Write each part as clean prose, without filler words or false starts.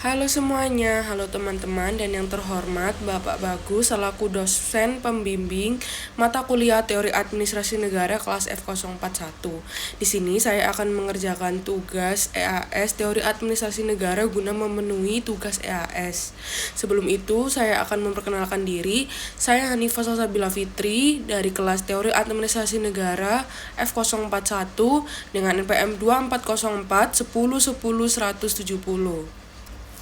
Halo semuanya, halo teman-teman dan yang terhormat Bapak Bagus selaku dosen pembimbing mata kuliah Teori Administrasi Negara kelas F041. Di sini saya akan mengerjakan tugas EAS Teori Administrasi Negara guna memenuhi tugas EAS. Sebelum itu saya akan memperkenalkan diri. Saya Hanifah Salsabila Fitri dari kelas Teori Administrasi Negara F041 dengan NPM 2404 10 10 170.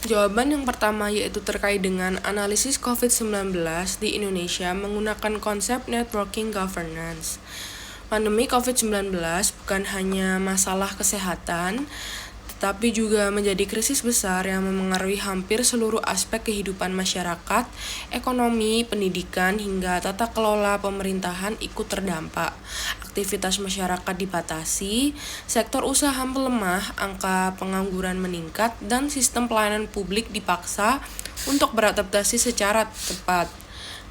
Jawaban yang pertama yaitu terkait dengan analisis COVID-19 di Indonesia menggunakan konsep networking governance. Pandemi COVID-19 bukan hanya masalah kesehatan, tetapi juga menjadi krisis besar yang memengaruhi hampir seluruh aspek kehidupan masyarakat, ekonomi, pendidikan, hingga tata kelola pemerintahan ikut terdampak. Aktivitas masyarakat dibatasi, sektor usaha melemah, angka pengangguran meningkat, dan sistem pelayanan publik dipaksa untuk beradaptasi secara cepat.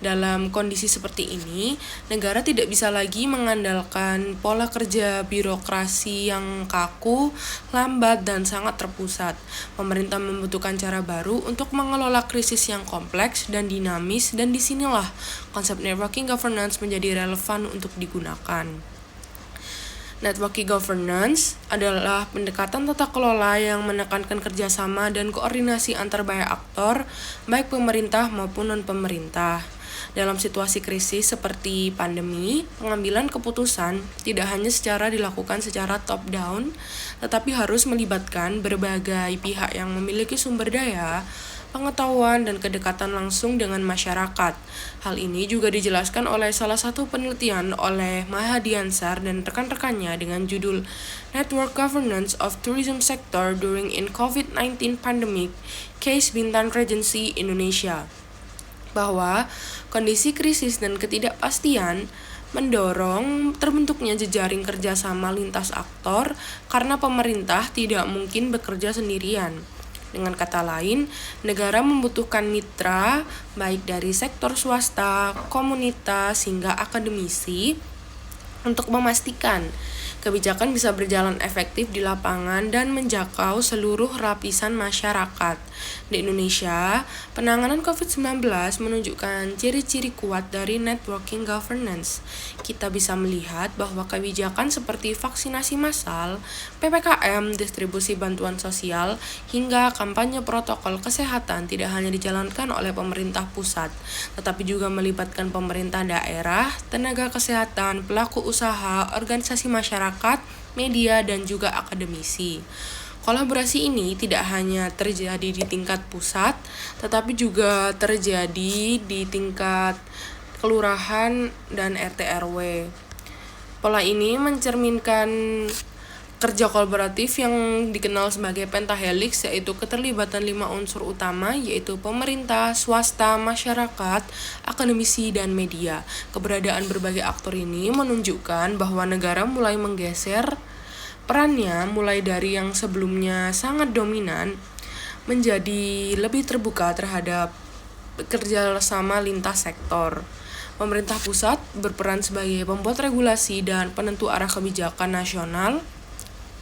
Dalam kondisi seperti ini, negara tidak bisa lagi mengandalkan pola kerja birokrasi yang kaku, lambat, dan sangat terpusat. Pemerintah membutuhkan cara baru untuk mengelola krisis yang kompleks dan dinamis, dan disinilah konsep networking governance menjadi relevan untuk digunakan. Networking governance adalah pendekatan tata kelola yang menekankan kerjasama dan koordinasi antar banyak aktor, baik pemerintah maupun non-pemerintah. Dalam situasi krisis seperti pandemi, pengambilan keputusan tidak hanya dilakukan secara top-down, tetapi harus melibatkan berbagai pihak yang memiliki sumber daya, pengetahuan, dan kedekatan langsung dengan masyarakat. Hal ini juga dijelaskan oleh salah satu penelitian oleh Mahadiansar dan rekan-rekannya dengan judul Network Governance of Tourism Sector During in COVID-19 Pandemic, Case Bintan Regency Indonesia, bahwa kondisi krisis dan ketidakpastian mendorong terbentuknya jejaring kerjasama lintas aktor karena pemerintah tidak mungkin bekerja sendirian. Dengan kata lain, negara membutuhkan mitra baik dari sektor swasta, komunitas, hingga akademisi untuk memastikan kebijakan bisa berjalan efektif di lapangan dan menjangkau seluruh lapisan masyarakat. Di Indonesia, penanganan COVID-19 menunjukkan ciri-ciri kuat dari networking governance. Kita bisa melihat bahwa kebijakan seperti vaksinasi massal, PPKM, distribusi bantuan sosial, hingga kampanye protokol kesehatan tidak hanya dijalankan oleh pemerintah pusat, tetapi juga melibatkan pemerintah daerah, tenaga kesehatan, pelaku usaha, organisasi masyarakat, media, dan juga akademisi. Kolaborasi ini tidak hanya terjadi di tingkat pusat, tetapi juga terjadi di tingkat kelurahan dan RT RW. Pola ini mencerminkan kerja kolaboratif yang dikenal sebagai pentahelix, yaitu keterlibatan 5 unsur utama, yaitu pemerintah, swasta, masyarakat, akademisi, dan media. Keberadaan berbagai aktor ini menunjukkan bahwa negara mulai menggeser perannya mulai dari yang sebelumnya sangat dominan menjadi lebih terbuka terhadap kerjasama lintas sektor. Pemerintah pusat berperan sebagai pembuat regulasi dan penentu arah kebijakan nasional,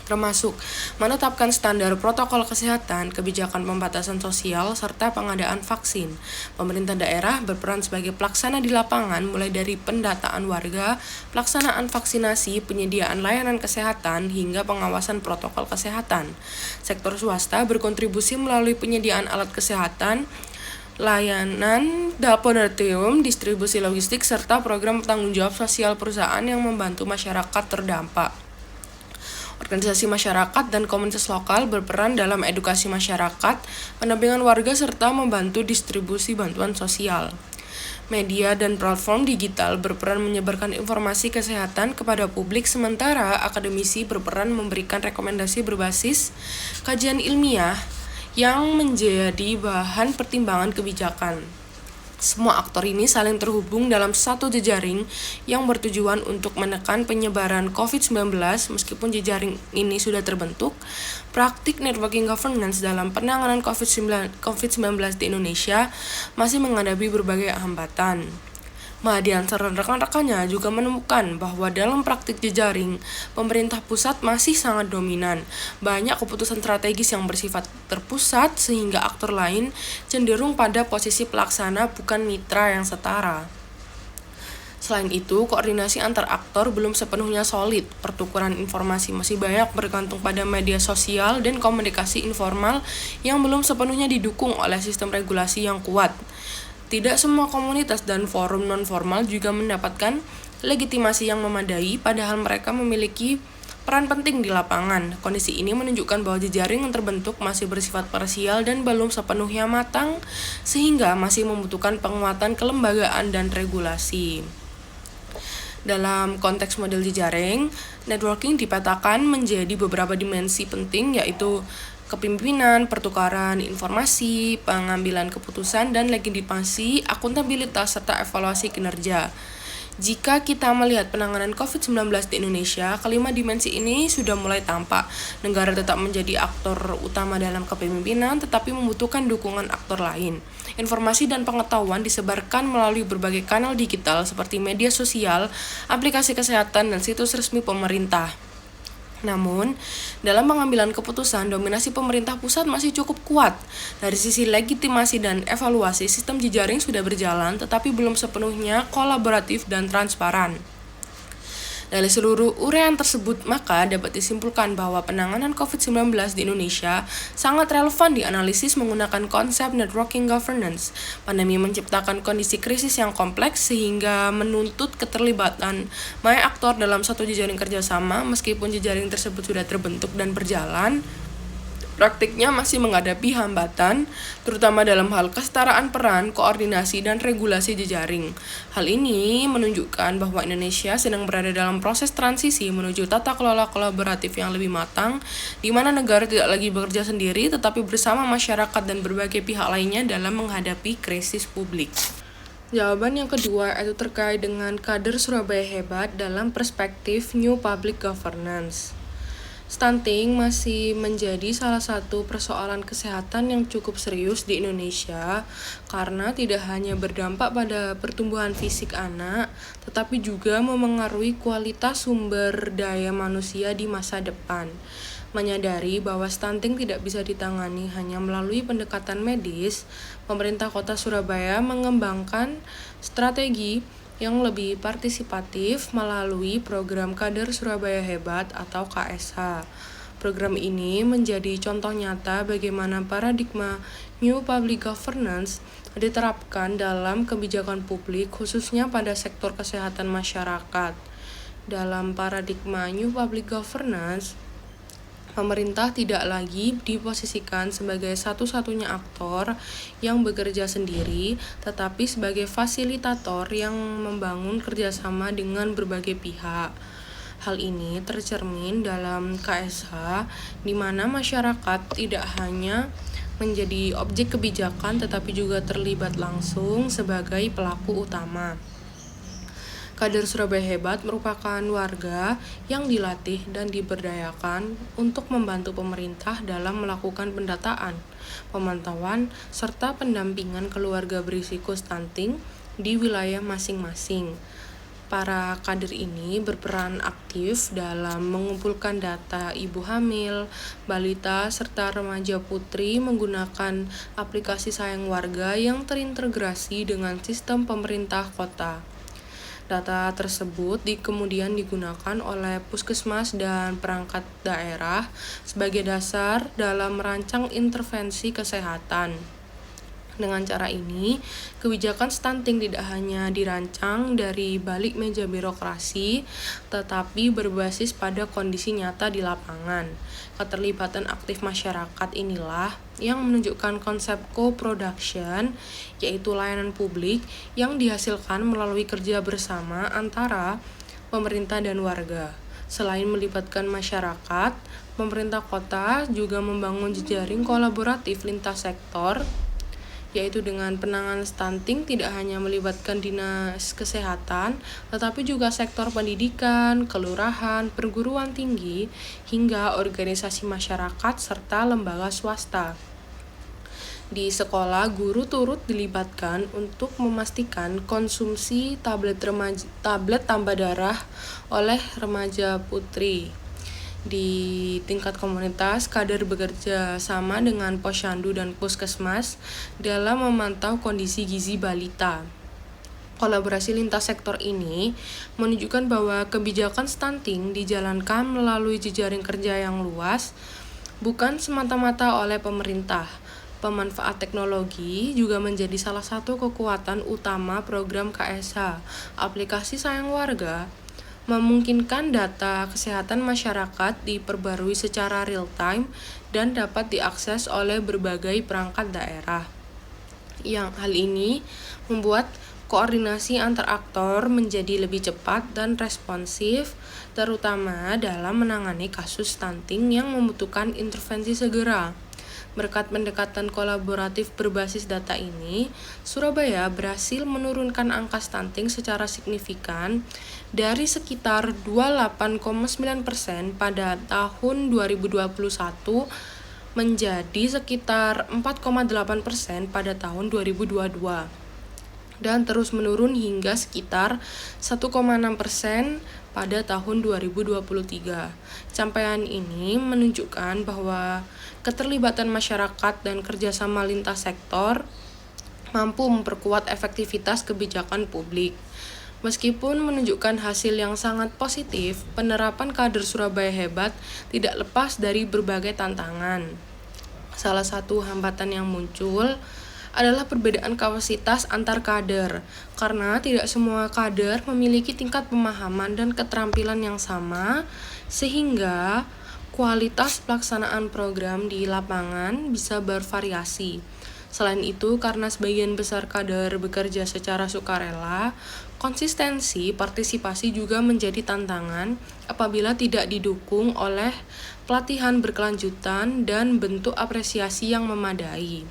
termasuk menetapkan standar protokol kesehatan, kebijakan pembatasan sosial, serta pengadaan vaksin. Pemerintah daerah berperan sebagai pelaksana di lapangan, mulai dari pendataan warga, pelaksanaan vaksinasi, penyediaan layanan kesehatan, hingga pengawasan protokol kesehatan. Sektor swasta berkontribusi melalui penyediaan alat kesehatan, layanan laboratorium, distribusi logistik, serta program tanggung jawab sosial perusahaan yang membantu masyarakat terdampak. Organisasi masyarakat dan komunitas lokal berperan dalam edukasi masyarakat, pendampingan warga, serta membantu distribusi bantuan sosial. Media dan platform digital berperan menyebarkan informasi kesehatan kepada publik, sementara akademisi berperan memberikan rekomendasi berbasis kajian ilmiah yang menjadi bahan pertimbangan kebijakan. Semua aktor ini saling terhubung dalam satu jejaring yang bertujuan untuk menekan penyebaran COVID-19. Meskipun jejaring ini sudah terbentuk, praktik networking governance dalam penanganan COVID-19 di Indonesia masih menghadapi berbagai hambatan. Mahdiansar dan rekan-rekannya juga menemukan bahwa dalam praktik jejaring, pemerintah pusat masih sangat dominan. Banyak keputusan strategis yang bersifat terpusat sehingga aktor lain cenderung pada posisi pelaksana bukan mitra yang setara. Selain itu, koordinasi antar aktor belum sepenuhnya solid. Pertukaran informasi masih banyak bergantung pada media sosial dan komunikasi informal yang belum sepenuhnya didukung oleh sistem regulasi yang kuat. Tidak semua komunitas dan forum non-formal juga mendapatkan legitimasi yang memadai, padahal mereka memiliki peran penting di lapangan. Kondisi ini menunjukkan bahwa jejaring yang terbentuk masih bersifat parsial dan belum sepenuhnya matang, sehingga masih membutuhkan penguatan kelembagaan dan regulasi. Dalam konteks model jejaring, networking dipetakan menjadi beberapa dimensi penting, yaitu kepemimpinan, pertukaran informasi, pengambilan keputusan, dan legitimasi, akuntabilitas, serta evaluasi kinerja. Jika kita melihat penanganan COVID-19 di Indonesia, kelima dimensi ini sudah mulai tampak. Negara tetap menjadi aktor utama dalam kepemimpinan, tetapi membutuhkan dukungan aktor lain. Informasi dan pengetahuan disebarkan melalui berbagai kanal digital seperti media sosial, aplikasi kesehatan, dan situs resmi pemerintah. Namun, dalam pengambilan keputusan, dominasi pemerintah pusat masih cukup kuat. Dari sisi legitimasi dan evaluasi, sistem jejaring sudah berjalan, tetapi belum sepenuhnya kolaboratif dan transparan. Dari seluruh uraian tersebut, maka dapat disimpulkan bahwa penanganan COVID-19 di Indonesia sangat relevan dianalisis menggunakan konsep networking governance. Pandemi menciptakan kondisi krisis yang kompleks sehingga menuntut keterlibatan banyak aktor dalam satu jejaring kerjasama. Meskipun jejaring tersebut sudah terbentuk dan berjalan, praktiknya masih menghadapi hambatan, terutama dalam hal kesetaraan peran, koordinasi, dan regulasi jejaring. Hal ini menunjukkan bahwa Indonesia sedang berada dalam proses transisi menuju tata kelola kolaboratif yang lebih matang, di mana negara tidak lagi bekerja sendiri, tetapi bersama masyarakat dan berbagai pihak lainnya dalam menghadapi krisis publik. Jawaban yang kedua itu terkait dengan kader Surabaya hebat dalam perspektif New Public Governance. Stunting masih menjadi salah satu persoalan kesehatan yang cukup serius di Indonesia karena tidak hanya berdampak pada pertumbuhan fisik anak, tetapi juga memengaruhi kualitas sumber daya manusia di masa depan. Menyadari bahwa stunting tidak bisa ditangani hanya melalui pendekatan medis, pemerintah Kota Surabaya mengembangkan strategi yang lebih partisipatif melalui program Kader Surabaya Hebat atau KSH. Program ini menjadi contoh nyata bagaimana paradigma New Public Governance diterapkan dalam kebijakan publik khususnya pada sektor kesehatan masyarakat. Dalam paradigma New Public Governance, pemerintah tidak lagi diposisikan sebagai satu-satunya aktor yang bekerja sendiri, tetapi sebagai fasilitator yang membangun kerjasama dengan berbagai pihak. Hal ini tercermin dalam KSH, di mana masyarakat tidak hanya menjadi objek kebijakan, tetapi juga terlibat langsung sebagai pelaku utama. Kader Surabaya Hebat merupakan warga yang dilatih dan diberdayakan untuk membantu pemerintah dalam melakukan pendataan, pemantauan, serta pendampingan keluarga berisiko stunting di wilayah masing-masing. Para kader ini berperan aktif dalam mengumpulkan data ibu hamil, balita, serta remaja putri menggunakan aplikasi Sayang Warga yang terintegrasi dengan sistem pemerintah kota. Data tersebut kemudian digunakan oleh puskesmas dan perangkat daerah sebagai dasar dalam merancang intervensi kesehatan. Dengan cara ini, kebijakan stunting tidak hanya dirancang dari balik meja birokrasi, tetapi berbasis pada kondisi nyata di lapangan. Keterlibatan aktif masyarakat inilah yang menunjukkan konsep co-production, yaitu layanan publik yang dihasilkan melalui kerja bersama antara pemerintah dan warga. Selain melibatkan masyarakat, pemerintah kota juga membangun jejaring kolaboratif lintas sektor, yaitu dengan penanganan stunting tidak hanya melibatkan dinas kesehatan, tetapi juga sektor pendidikan, kelurahan, perguruan tinggi, hingga organisasi masyarakat serta lembaga swasta. Di sekolah, guru turut dilibatkan untuk memastikan konsumsi tablet tambah darah oleh remaja putri. Di tingkat komunitas, kader bekerja sama dengan posyandu dan puskesmas dalam memantau kondisi gizi balita. Kolaborasi lintas sektor ini menunjukkan bahwa kebijakan stunting dijalankan melalui jejaring kerja yang luas, bukan semata-mata oleh pemerintah. Pemanfaat teknologi juga menjadi salah satu kekuatan utama program KSH. Aplikasi Sayang Warga memungkinkan data kesehatan masyarakat diperbarui secara real-time dan dapat diakses oleh berbagai perangkat daerah. Hal ini membuat koordinasi antar aktor menjadi lebih cepat dan responsif, terutama dalam menangani kasus stunting yang membutuhkan intervensi segera. Berkat pendekatan kolaboratif berbasis data ini, Surabaya berhasil menurunkan angka stunting secara signifikan dari sekitar 28,9% pada tahun 2021 menjadi sekitar 4,8% pada tahun 2022 dan terus menurun hingga sekitar 1,6% pada tahun 2023. Capaian ini menunjukkan bahwa keterlibatan masyarakat dan kerjasama lintas sektor mampu memperkuat efektivitas kebijakan publik. Meskipun menunjukkan hasil yang sangat positif, penerapan kader Surabaya Hebat tidak lepas dari berbagai tantangan. Salah satu hambatan yang muncul adalah perbedaan kapasitas antar kader, karena tidak semua kader memiliki tingkat pemahaman dan keterampilan yang sama, sehingga kualitas pelaksanaan program di lapangan bisa bervariasi. Selain itu, karena sebagian besar kader bekerja secara sukarela, konsistensi partisipasi juga menjadi tantangan apabila tidak didukung oleh pelatihan berkelanjutan dan bentuk apresiasi yang memadai.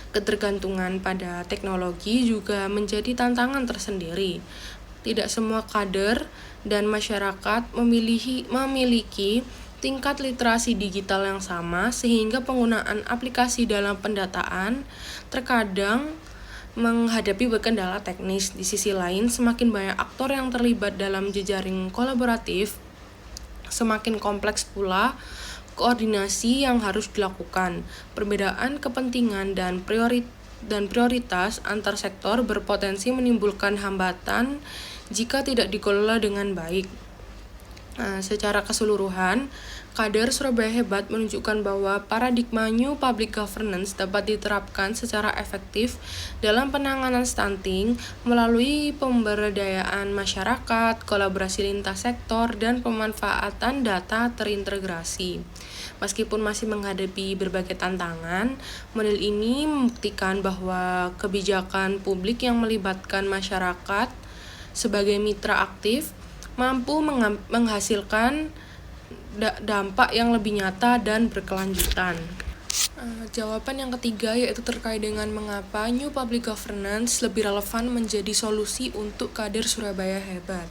Ketergantungan pada teknologi juga menjadi tantangan tersendiri. Tidak semua kader dan masyarakat memiliki tingkat literasi digital yang sama, sehingga penggunaan aplikasi dalam pendataan terkadang menghadapi kendala teknis. Di sisi lain, semakin banyak aktor yang terlibat dalam jejaring kolaboratif, semakin kompleks pula koordinasi yang harus dilakukan. Perbedaan kepentingan dan prioritas antar sektor berpotensi menimbulkan hambatan jika tidak dikelola dengan baik. Secara keseluruhan, kader Surabaya Hebat menunjukkan bahwa paradigma New Public Governance dapat diterapkan secara efektif dalam penanganan stunting melalui pemberdayaan masyarakat, kolaborasi lintas sektor, dan pemanfaatan data terintegrasi. Meskipun masih menghadapi berbagai tantangan, model ini membuktikan bahwa kebijakan publik yang melibatkan masyarakat sebagai mitra aktif mampu menghasilkan dampak yang lebih nyata dan berkelanjutan. Jawaban yang ketiga yaitu terkait dengan mengapa New Public Governance lebih relevan menjadi solusi untuk kader Surabaya Hebat.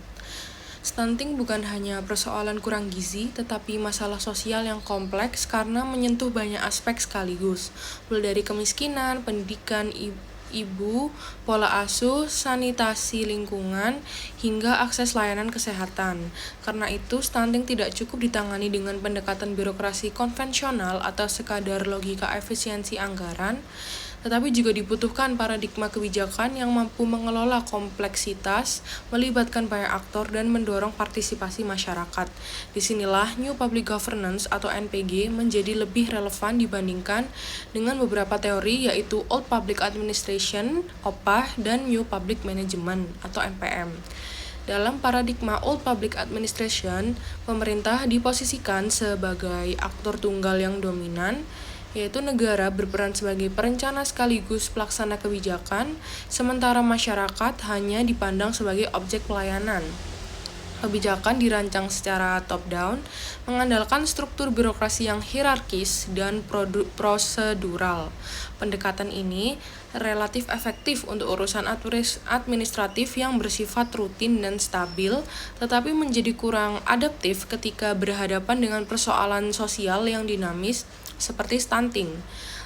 Stunting bukan hanya persoalan kurang gizi, tetapi masalah sosial yang kompleks karena menyentuh banyak aspek sekaligus, mulai dari kemiskinan, pendidikan ibu, pola asuh, sanitasi lingkungan, hingga akses layanan kesehatan. Karena itu, stunting tidak cukup ditangani dengan pendekatan birokrasi konvensional atau sekadar logika efisiensi anggaran, tetapi juga dibutuhkan paradigma kebijakan yang mampu mengelola kompleksitas, melibatkan banyak aktor, dan mendorong partisipasi masyarakat. Disinilah New Public Governance atau NPG menjadi lebih relevan dibandingkan dengan beberapa teori, yaitu Old Public Administration, OPA, dan New Public Management atau NPM. Dalam paradigma Old Public Administration, pemerintah diposisikan sebagai aktor tunggal yang dominan, yaitu negara berperan sebagai perencana sekaligus pelaksana kebijakan, sementara masyarakat hanya dipandang sebagai objek pelayanan. Kebijakan dirancang secara top-down, mengandalkan struktur birokrasi yang hierarkis dan prosedural. Pendekatan ini relatif efektif untuk urusan administratif yang bersifat rutin dan stabil, tetapi menjadi kurang adaptif ketika berhadapan dengan persoalan sosial yang dinamis seperti stunting.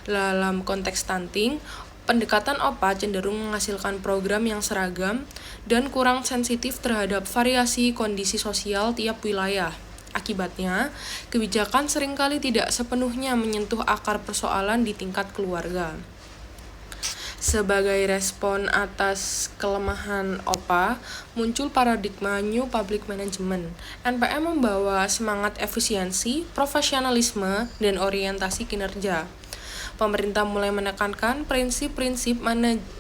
Dalam konteks stunting, pendekatan OPA cenderung menghasilkan program yang seragam dan kurang sensitif terhadap variasi kondisi sosial tiap wilayah. Akibatnya, kebijakan seringkali tidak sepenuhnya menyentuh akar persoalan di tingkat keluarga. Sebagai respon atas kelemahan OPA, muncul paradigma New Public Management. NPM membawa semangat efisiensi, profesionalisme, dan orientasi kinerja. Pemerintah mulai menekankan prinsip-prinsip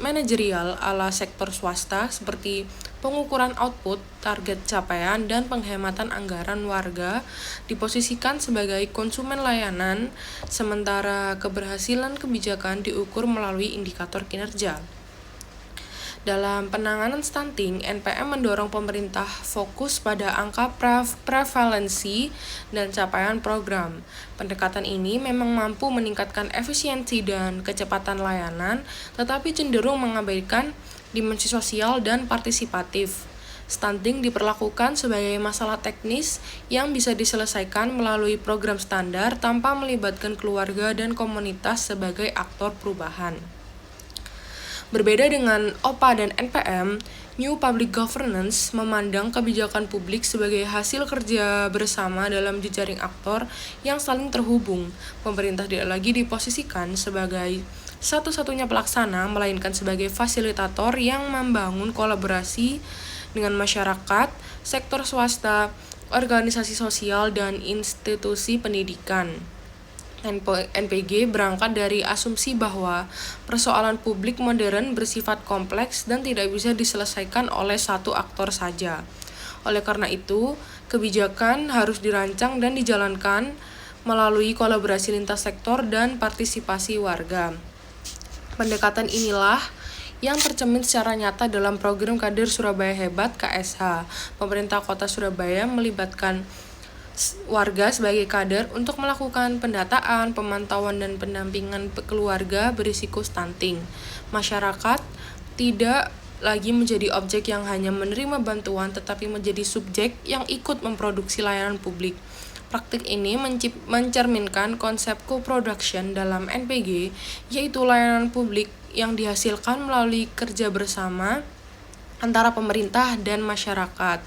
manajerial ala sektor swasta seperti pengukuran output, target capaian, dan penghematan anggaran. Warga diposisikan sebagai konsumen layanan, sementara keberhasilan kebijakan diukur melalui indikator kinerja. Dalam penanganan stunting, NPM mendorong pemerintah fokus pada angka prevalensi dan capaian program. Pendekatan ini memang mampu meningkatkan efisiensi dan kecepatan layanan, tetapi cenderung mengabaikan dimensi sosial dan partisipatif. Stunting diperlakukan sebagai masalah teknis yang bisa diselesaikan melalui program standar tanpa melibatkan keluarga dan komunitas sebagai aktor perubahan. Berbeda dengan OPA dan NPM, New Public Governance memandang kebijakan publik sebagai hasil kerja bersama dalam jejaring aktor yang saling terhubung. Pemerintah tidak lagi diposisikan sebagai satu-satunya pelaksana, melainkan sebagai fasilitator yang membangun kolaborasi dengan masyarakat, sektor swasta, organisasi sosial, dan institusi pendidikan. NPG berangkat dari asumsi bahwa persoalan publik modern bersifat kompleks dan tidak bisa diselesaikan oleh satu aktor saja. Oleh karena itu, kebijakan harus dirancang dan dijalankan melalui kolaborasi lintas sektor dan partisipasi warga. Pendekatan inilah yang tercermin secara nyata dalam program Kader Surabaya Hebat (KSH). Pemerintah Kota Surabaya melibatkan warga sebagai kader untuk melakukan pendataan, pemantauan, dan pendampingan keluarga berisiko stunting. Masyarakat tidak lagi menjadi objek yang hanya menerima bantuan, tetapi menjadi subjek yang ikut memproduksi layanan publik. Praktik ini mencerminkan konsep co-production dalam NPG, yaitu layanan publik yang dihasilkan melalui kerja bersama antara pemerintah dan masyarakat.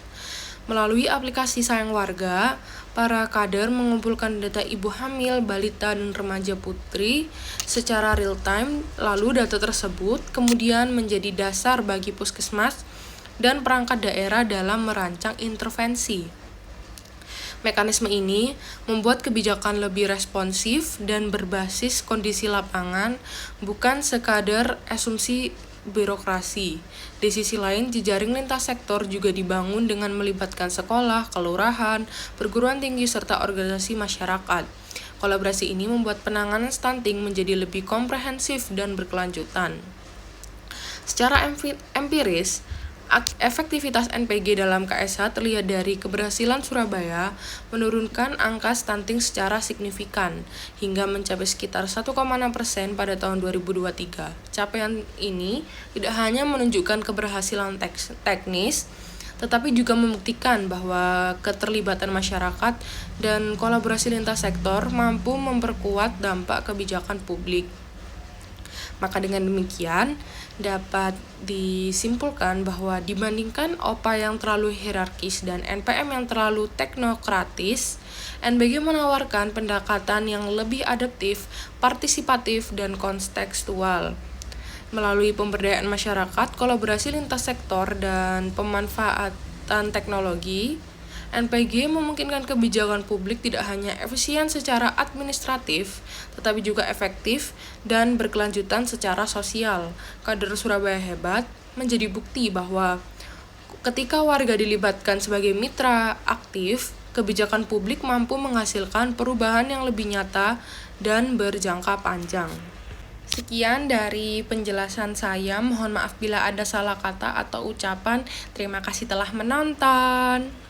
Melalui aplikasi Sayang Warga, para kader mengumpulkan data ibu hamil, balita, dan remaja putri secara real-time, lalu data tersebut kemudian menjadi dasar bagi puskesmas dan perangkat daerah dalam merancang intervensi. Mekanisme ini membuat kebijakan lebih responsif dan berbasis kondisi lapangan, bukan sekadar asumsi birokrasi. Di sisi lain, jejaring lintas sektor juga dibangun dengan melibatkan sekolah, kelurahan, perguruan tinggi, serta organisasi masyarakat. Kolaborasi ini membuat penanganan stunting menjadi lebih komprehensif dan berkelanjutan. Secara empiris, efektivitas NPG dalam KSH terlihat dari keberhasilan Surabaya menurunkan angka stunting secara signifikan hingga mencapai sekitar 1,6% pada tahun 2023. Capaian ini tidak hanya menunjukkan keberhasilan teknis, tetapi juga membuktikan bahwa keterlibatan masyarakat dan kolaborasi lintas sektor mampu memperkuat dampak kebijakan publik. Maka dengan demikian, dapat disimpulkan bahwa dibandingkan OPA yang terlalu hierarkis dan NPM yang terlalu teknokratis, NPG menawarkan pendekatan yang lebih adaptif, partisipatif, dan kontekstual. Melalui pemberdayaan masyarakat, kolaborasi lintas sektor, dan pemanfaatan teknologi, NPG memungkinkan kebijakan publik tidak hanya efisien secara administratif, tetapi juga efektif dan berkelanjutan secara sosial. Kader Surabaya Hebat menjadi bukti bahwa ketika warga dilibatkan sebagai mitra aktif, kebijakan publik mampu menghasilkan perubahan yang lebih nyata dan berjangka panjang. Sekian dari penjelasan saya, mohon maaf bila ada salah kata atau ucapan. Terima kasih telah menonton.